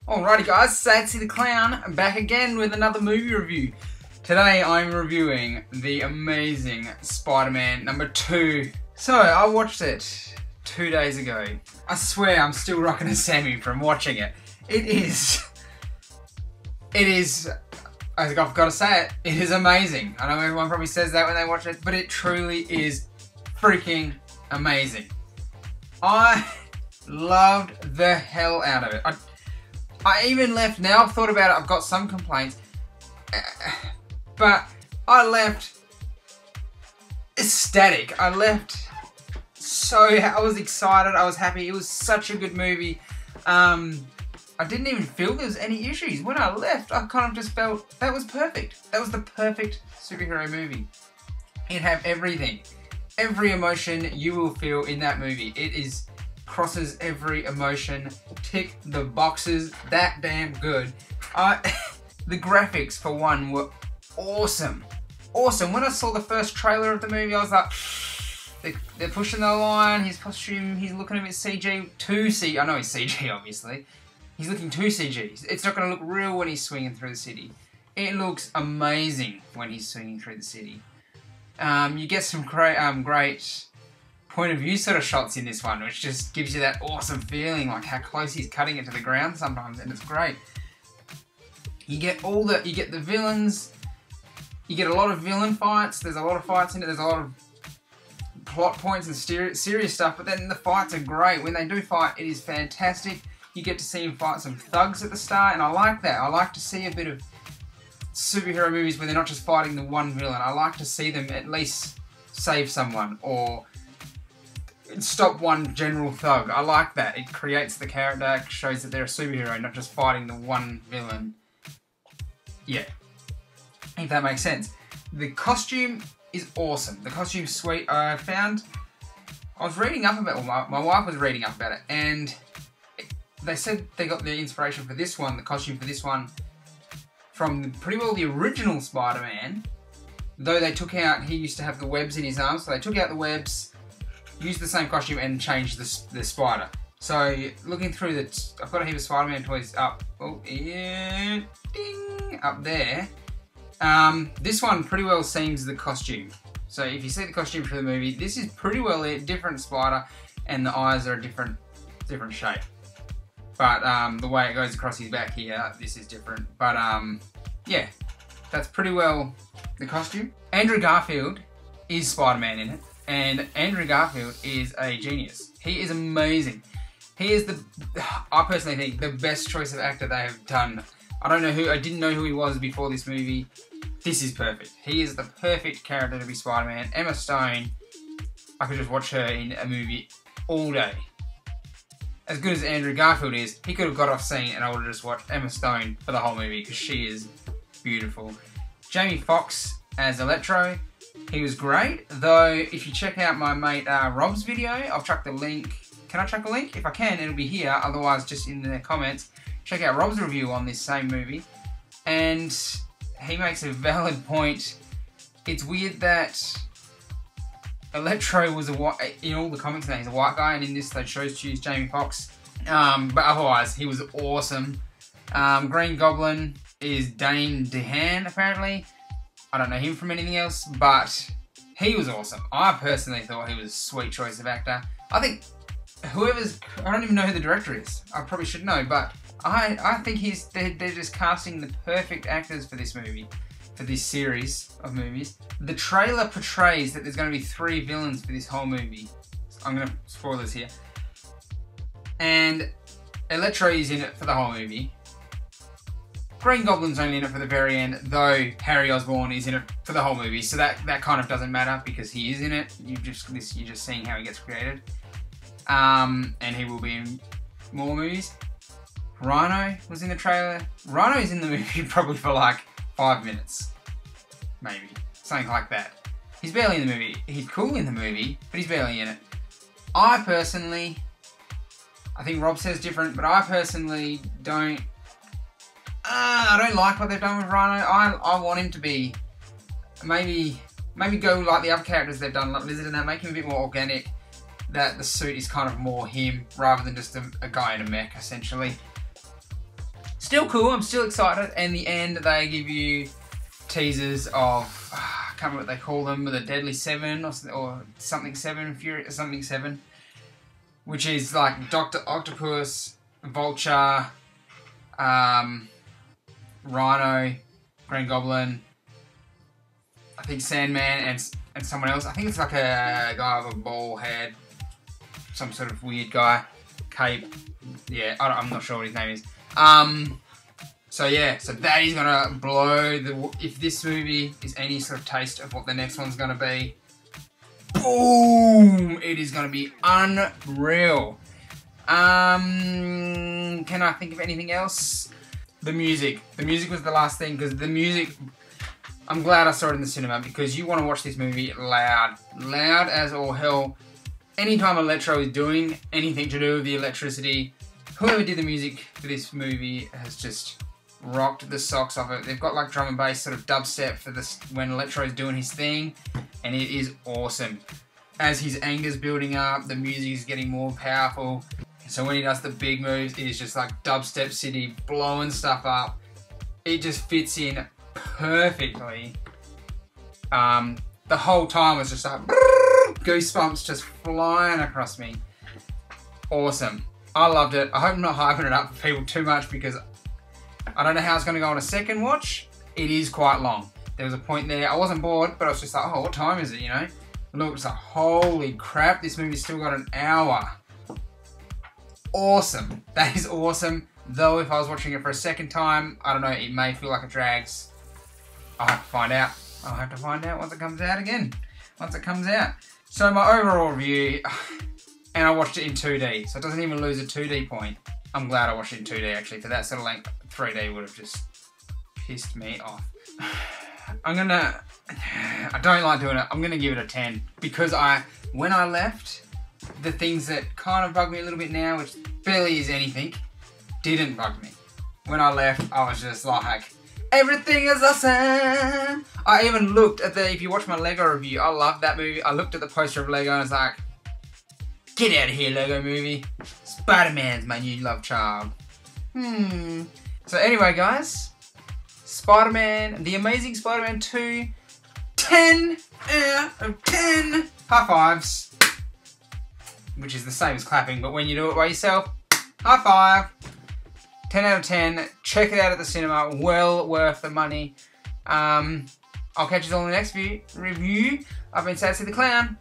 Alrighty guys, Sadsy the Clown back again with another movie review. Today I'm reviewing the amazing Spider-Man number 2. So, I watched it 2 days ago. I swear I'm still rocking a Sammy from watching it. It is, I've got to say it is amazing. I know everyone probably says that when they watch it, but it truly is freaking amazing. I loved the hell out of it. I even left, now I've thought about it, I've got some complaints, but I left ecstatic. I left I was excited, I was happy, it was such a good movie. I didn't even feel there was any issues. When I left, I kind of just felt that was perfect. That was the perfect superhero movie. It had everything. Every emotion you will feel in that movie. It crosses every emotion, tick the boxes, that damn good. The graphics for one were awesome. Awesome. When I saw the first trailer of the movie, I was like, they're pushing the line, his costume, he's looking a bit CG, I know he's CG obviously. He's looking too CG. It's not going to look real when he's swinging through the city. It looks amazing when he's swinging through the city. You get some great point of view sort of shots in this one, which just gives you that awesome feeling, like how close he's cutting it to the ground sometimes, and it's great. You get the villains, you get a lot of villain fights, there's a lot of fights in it, there's a lot of plot points and serious stuff, but then the fights are great. When they do fight, it is fantastic. You get to see him fight some thugs at the start, and I like that. I like to see a bit of superhero movies where they're not just fighting the one villain. I like to see them at least save someone, or stop one general thug. I like that. It creates the character, shows that they're a superhero, not just fighting the one villain. Yeah. If that makes sense. The costume is awesome. The costume's sweet. I was reading up about it, well, my wife was reading up about it, and they said they got the inspiration for this one, the costume for this one, from pretty well the original Spider-Man, though they took out, he used to have the webs in his arms, so they took out the webs, used the same costume and changed the spider. So, looking through I've got a heap of Spider-Man toys up, oh yeah, ding, up there. This one pretty well seems the costume. So if you see the costume for the movie, this is pretty well a different spider, and the eyes are a different shape. But the way it goes across his back here, this is different. But yeah, that's pretty well the costume. Andrew Garfield is Spider-Man in it, and Andrew Garfield is a genius. He is amazing. He is I personally think, the best choice of actor they have done. I didn't know who he was before this movie. This is perfect. He is the perfect character to be Spider-Man. Emma Stone, I could just watch her in a movie all day. As good as Andrew Garfield is, he could have got off scene and I would have just watched Emma Stone for the whole movie because she is beautiful. Jamie Foxx as Electro, he was great, though if you check out my mate Rob's video, I've chucked the link. Can I chuck a link? If I can, it'll be here, otherwise just in the comments. Check out Rob's review on this same movie, and he makes a valid point. It's weird that Electro was in all the comments now he's a white guy, and in this they chose to use Jamie Foxx. But otherwise, he was awesome. Green Goblin is Dane DeHaan, apparently. I don't know him from anything else, but he was awesome. I personally thought he was a sweet choice of actor. I think I don't even know who the director is. I probably should know, but I think they're just casting the perfect actors for this movie, for this series of movies. The trailer portrays that there's going to be 3 villains for this whole movie. I'm going to spoil this here. And Electro is in it for the whole movie. Green Goblin's only in it for the very end, though Harry Osborn is in it for the whole movie, so that kind of doesn't matter because he is in it. You're just seeing how he gets created. And he will be in more movies. Rhino was in the trailer. Rhino is in the movie probably for like 5 minutes. Maybe. Something like that. He's barely in the movie. He's cool in the movie, but he's barely in it. I think Rob says different, but I personally don't... I don't like what they've done with Rhino. I want him to be... Maybe go like the other characters they've done, like Lizard and that, make him a bit more organic. That the suit is kind of more him, rather than just a guy in a mech, essentially. Still cool, I'm still excited. And the end, they give you teasers of, I can't remember what they call them, the Deadly Seven or something Seven, something Seven, which is like Dr. Octopus, Vulture, Rhino, Green Goblin, I think Sandman, and someone else. I think it's like a guy with a bald head, some sort of weird guy, cape. Yeah, I'm not sure what his name is. So yeah, so that is gonna blow the. If this movie is any sort of taste of what the next one's gonna be, boom! It is gonna be unreal. Can I think of anything else? The music. The music was the last thing, because the music, I'm glad I saw it in the cinema, because you want to watch this movie loud. Loud as all hell. Anytime Electro is doing anything to do with the electricity, whoever did the music for this movie has just rocked the socks off it. They've got like drum and bass sort of dubstep for this when Electro is doing his thing, and it is awesome. As his anger's building up, the music is getting more powerful. So when he does the big moves, it is just like Dubstep City, blowing stuff up. It just fits in perfectly. The whole time was just like goosebumps just flying across me. Awesome. I loved it. I hope I'm not hyping it up for people too much, because I don't know how it's going to go on a second watch. It is quite long. There was a point there, I wasn't bored, but I was just like, oh, what time is it, you know? Look, it's like, holy crap, this movie's still got an hour. Awesome. That is awesome. Though if I was watching it for a second time, I don't know, it may feel like it drags. I'll have to find out. I'll have to find out once it comes out again. Once it comes out. So my overall review, and I watched it in 2D, so it doesn't even lose a 2D point. I'm glad I watched it in 2D actually. For that sort of length, 3D would have just pissed me off. I don't like doing it. I'm gonna give it a 10, because when I left, the things that kind of bug me a little bit now, which barely is anything, didn't bug me. When I left, I was just like, everything is awesome. I even looked at if you watch my Lego review, I love that movie. I looked at the poster of Lego and I was like, get out of here, Lego movie. Spider-Man's my new love child. So anyway, guys, Spider-Man, The Amazing Spider-Man 2, 10 out of 10 high fives. Which is the same as clapping, but when you do it by yourself, high five. 10 out of 10. Check it out at the cinema. Well worth the money. I'll catch you all in the next review. I've been Sassy the Clown.